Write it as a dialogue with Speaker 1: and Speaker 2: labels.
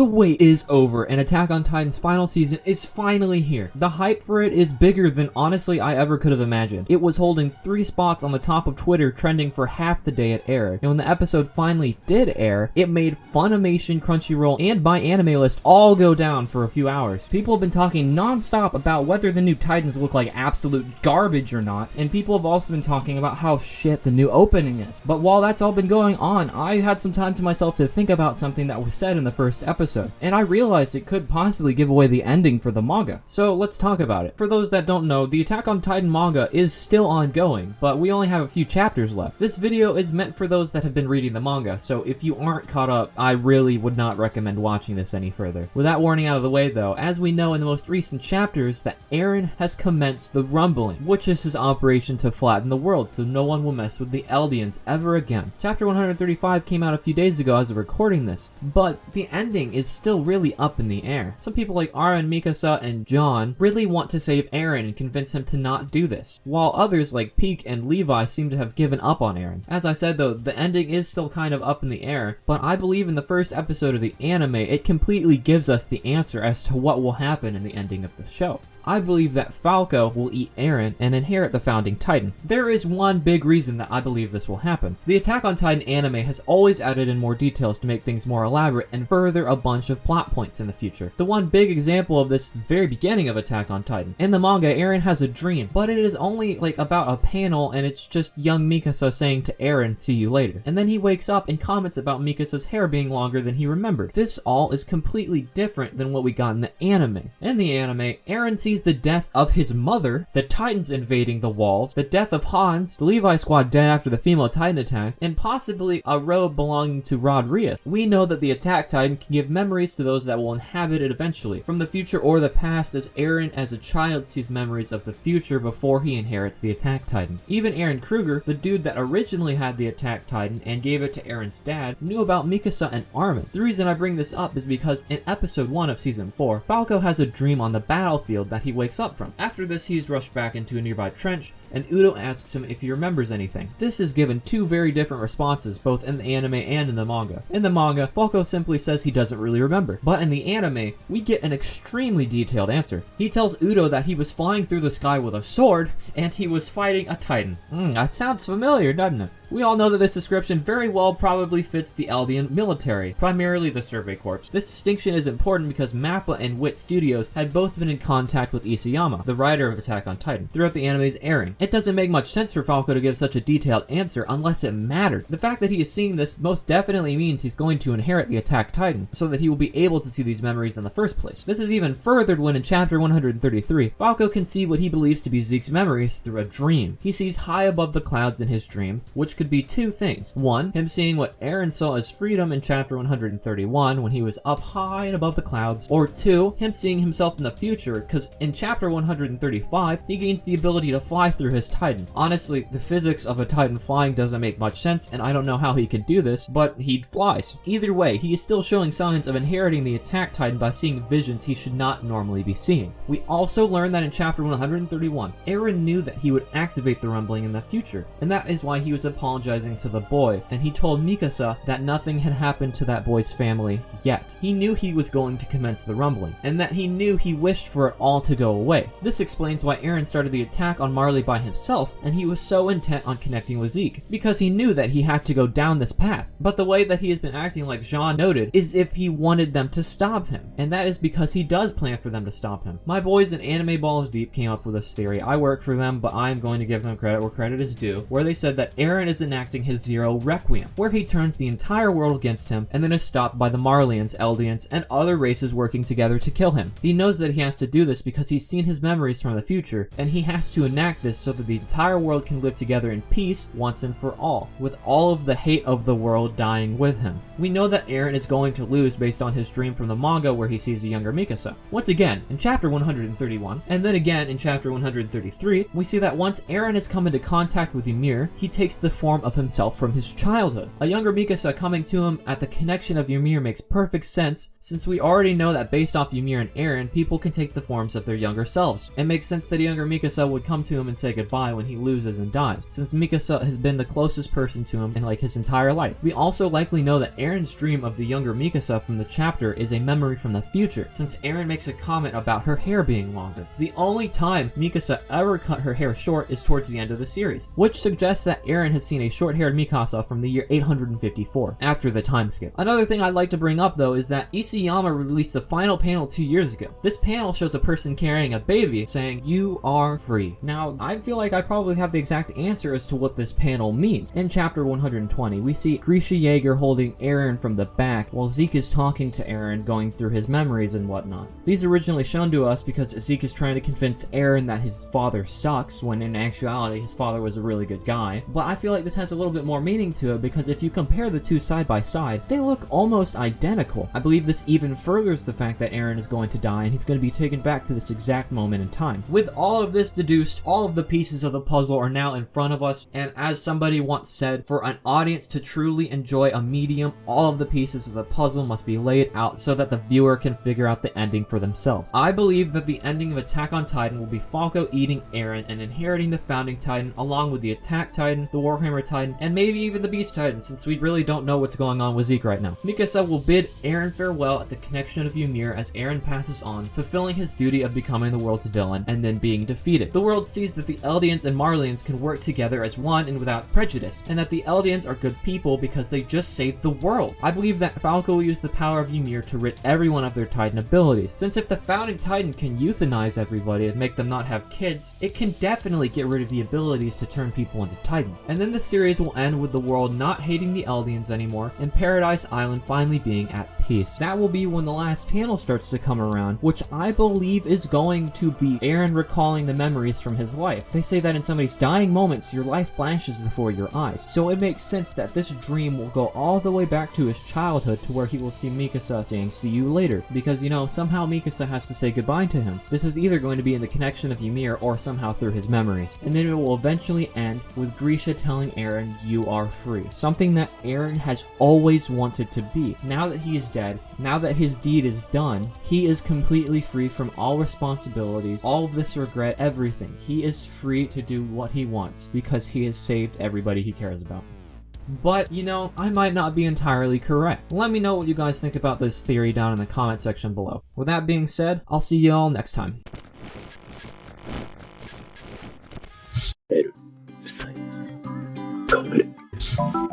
Speaker 1: The wait is over, and Attack on Titan's final season is finally here. The hype for it is bigger than honestly I ever could have imagined. It was holding 3 spots on the top of Twitter, trending for half the day it aired. And when the episode finally did air, it made Funimation, Crunchyroll, and by Anime List all go down for a few hours. People have been talking non-stop about whether the new Titans look like absolute garbage or not, and people have also been talking about how shit the new opening is. But while that's all been going on, I had some time to myself to think about something that was said in the first episode, and I realized it could possibly give away the ending for the manga. So let's talk about it. For those that don't know, the Attack on Titan manga is still ongoing, but we only have a few chapters left. This video is meant for those that have been reading the manga, so if you aren't caught up, I really would not recommend watching this any further. With that warning out of the way though, as we know in the most recent chapters that Eren has commenced the rumbling, which is his operation to flatten the world so no one will mess with the Eldians ever again. Chapter 135 came out a few days ago as of recording this, but the ending is still really up in the air. Some people like Eren, Mikasa, and John really want to save Eren and convince him to not do this, while others like Peak and Levi seem to have given up on Eren. As I said though, the ending is still kind of up in the air, but I believe in the first episode of the anime, it completely gives us the answer as to what will happen in the ending of the show. I believe that Falco will eat Eren and inherit the founding Titan. There is one big reason that I believe this will happen. The Attack on Titan anime has always added in more details to make things more elaborate and further a bunch of plot points in the future. The one big example of this is the very beginning of Attack on Titan. In the manga, Eren has a dream, but it is only like about a panel and it's just young Mikasa saying to Eren, "See you later." And then he wakes up and comments about Mikasa's hair being longer than he remembered. This all is completely different than what we got in the anime. In the anime, Eren sees the death of his mother, the Titans invading the walls, the death of Hans, the Levi squad dead after the female Titan attack, and possibly a robe belonging to Rodriguez. We know that the Attack Titan can give memories to those that will inhabit it eventually, from the future or the past, as Eren as a child sees memories of the future before he inherits the Attack Titan. Even Eren Kruger, the dude that originally had the Attack Titan and gave it to Eren's dad, knew about Mikasa and Armin. The reason I bring this up is because in episode 1 of season 4, Falco has a dream on the battlefield that he wakes up from. After this, he's rushed back into a nearby trench, and Udo asks him if he remembers anything. This is given 2 very different responses, both in the anime and in the manga. In the manga, Falco simply says he doesn't really remember, but in the anime, we get an extremely detailed answer. He tells Udo that he was flying through the sky with a sword, and he was fighting a Titan. That sounds familiar, doesn't it? We all know that this description very well probably fits the Eldian military, primarily the Survey Corps. This distinction is important because MAPPA and WIT Studios had both been in contact with Isayama, the writer of Attack on Titan, throughout the anime's airing. It doesn't make much sense for Falco to give such a detailed answer unless it mattered. The fact that he is seeing this most definitely means he's going to inherit the Attack Titan, so that he will be able to see these memories in the first place. This is even furthered when in chapter 133, Falco can see what he believes to be Zeke's memories through a dream. He sees high above the clouds in his dream, which could be 2 things. 1, him seeing what Eren saw as freedom in chapter 131 when he was up high and above the clouds, or 2, him seeing himself in the future, because in chapter 135, he gains the ability to fly through his Titan. Honestly, the physics of a Titan flying doesn't make much sense, and I don't know how he could do this, but he flies. Either way, he is still showing signs of inheriting the Attack Titan by seeing visions he should not normally be seeing. We also learn that in chapter 131, Eren knew that he would activate the rumbling in the future, and that is why he was apologizing to the boy, and he told Mikasa that nothing had happened to that boy's family yet. He knew he was going to commence the rumbling, and that he knew he wished for it all to go away. This explains why Eren started the attack on Marley by himself, and he was so intent on connecting with Zeke, because he knew that he had to go down this path. But the way that he has been acting, like Jean noted, is if he wanted them to stop him, and that is because he does plan for them to stop him. My boys in AnimeBallsDeep came up with this theory. I work for them, but I am going to give them credit where credit is due, where they said that Eren is enacting his Zero Requiem, where he turns the entire world against him and then is stopped by the Marleyans, Eldians, and other races working together to kill him. He knows that he has to do this because he's seen his memories from the future, and he has to enact this so that the entire world can live together in peace once and for all, with all of the hate of the world dying with him. We know that Eren is going to lose based on his dream from the manga where he sees a younger Mikasa. Once again, in chapter 131, and then again in chapter 133, we see that once Eren has come into contact with Ymir, he takes the form of himself from his childhood. A younger Mikasa coming to him at the connection of Ymir makes perfect sense, since we already know that based off Ymir and Eren, people can take the forms of their younger selves. It makes sense that a younger Mikasa would come to him and say, say goodbye when he loses and dies, since Mikasa has been the closest person to him in like his entire life. We also likely know that Eren's dream of the younger Mikasa from the chapter is a memory from the future, since Eren makes a comment about her hair being longer. The only time Mikasa ever cut her hair short is towards the end of the series, which suggests that Eren has seen a short-haired Mikasa from the year 854, after the time skip. Another thing I'd like to bring up though is that Isayama released the final panel 2 years ago. This panel shows a person carrying a baby saying, "You are free." Now, I feel like I probably have the exact answer as to what this panel means. In chapter 120, we see Grisha Yeager holding Eren from the back while Zeke is talking to Eren, going through his memories and whatnot. These are originally shown to us because Zeke is trying to convince Eren that his father sucks, when in actuality his father was a really good guy. But I feel like this has a little bit more meaning to it because if you compare the two side by side, they look almost identical. I believe this even furthers the fact that Eren is going to die and he's going to be taken back to this exact moment in time. With all of this deduced, all of the pieces of the puzzle are now in front of us, and as somebody once said, for an audience to truly enjoy a medium, all of the pieces of the puzzle must be laid out so that the viewer can figure out the ending for themselves. I believe that the ending of Attack on Titan will be Falco eating Eren and inheriting the Founding Titan along with the Attack Titan, the Warhammer Titan, and maybe even the Beast Titan, since we really don't know what's going on with Zeke right now. Mikasa will bid Eren farewell at the connection of Ymir as Eren passes on, fulfilling his duty of becoming the world's villain and then being defeated. The world sees that the Eldians and Marleyans can work together as one and without prejudice, and that the Eldians are good people because they just saved the world. I believe that Falco will use the power of Ymir to rid everyone of their Titan abilities, since if the Founding Titan can euthanize everybody and make them not have kids, it can definitely get rid of the abilities to turn people into Titans. And then the series will end with the world not hating the Eldians anymore and Paradise Island finally being at peace. That will be when the last panel starts to come around, which I believe is going to be Eren recalling the memories from his life. They say that in somebody's dying moments, your life flashes before your eyes. So it makes sense that this dream will go all the way back to his childhood, to where he will see Mikasa saying, "See you later," because, you know, somehow Mikasa has to say goodbye to him. This is either going to be in the connection of Ymir or somehow through his memories. And then it will eventually end with Grisha telling Eren, "You are free." Something that Eren has always wanted to be. Now that he is dead, now that his deed is done, he is completely free from all responsibilities, all of this regret, everything. He is free to do what he wants because he has saved everybody he cares about. But, you know, I might not be entirely correct. Let me know what you guys think about this theory down in the comment section below. With that being said, I'll see you all next time.
Speaker 2: うるさい。頑張れ。